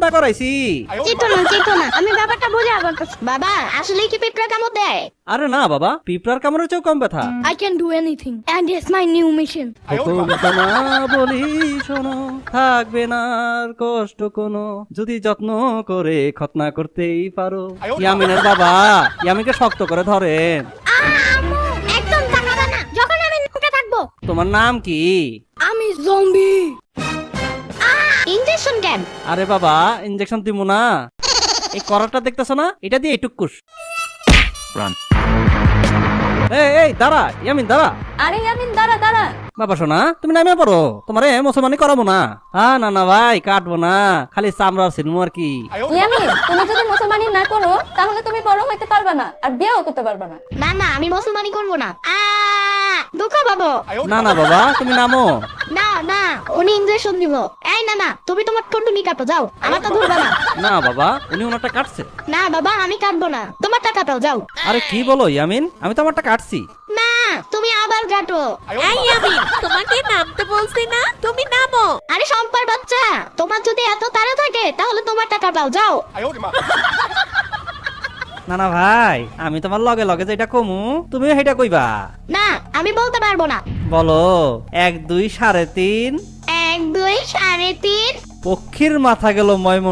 খতনা করাইছি। চিতো না আমি ব্যাপারটা বুঝে বলতেছি। বাবা আসলে কি পিঁপড়া কামড় দেয়? আরে না বাবা, পিঁপড়ার কামড়ের চেয়েও কম ব্যথা। I can do anything and it's my new mission. হুকুমটা না বলি শোনো, থাকবে না আর কষ্ট কোনো, যদি যত্ন করে খতনা করতেই পারো। ইয়ামিনের বাবা, ইয়ামিনকে শক্ত করে ধরেন। আম্মু একদম তাকাবে না যখন আমি নুকে থাকবো। তোমার নাম কি? আমি জম্বি। ইনজেকশন দেন। আরে বাবা, ইনজেকশন দিমু না, এই করাটা দেখতেছো না, এটা দিয়ে টুকুস। এই দাঁড়া ইয়ামিন, দাঁড়া। আরে ইয়ামিন দাঁড়া দাঁড়া। বাবা শোনা, তুমি নামে পড়ো, তোমারে মুসলমানি করাবো না। না ভাই, কাটবো না, খালি চামড়ার সিনেমা আর কি। ইয়ামিন তুমি যদি মুসলমানি না করো তাহলে তুমি বড় হইতে পারবে না আর বিয়েও করতে পারবে না। না আমি মুসলমানি করবো না। দুঃখ পাবো। না বাবা, তুমি নামো। না উনি ইনজেকশন দিব। এই না তুমি তোমার টুনটুনি কাটো, যাও, আমারটা ধরবে না। না বাবা, উনি ওনারটা কাটছে। না বাবা আমি কাটবো না, তোমারটা কাটাও, যাও। আরে কি বলো ইয়ামিন, আমি তো আমারটা কাটছি। না তুমি আবার কাটো। এই ইয়ামিন, তোমাকে নামতে বলছি না, তুমি নামো। আরে সম্পার বাচ্চা, তোমার যদি এত তাড়া থাকে তাহলে তোমারটা কাটাও, যাও। না ভাই, আমি তোমার লগে লগে যেটা কমু তুমিও সেটা কইবা। না আমি বলতে পারবো না। বলো 1 2 3.5। 1 2 3.5। পক্ষীর মাথা গেল ময়মন।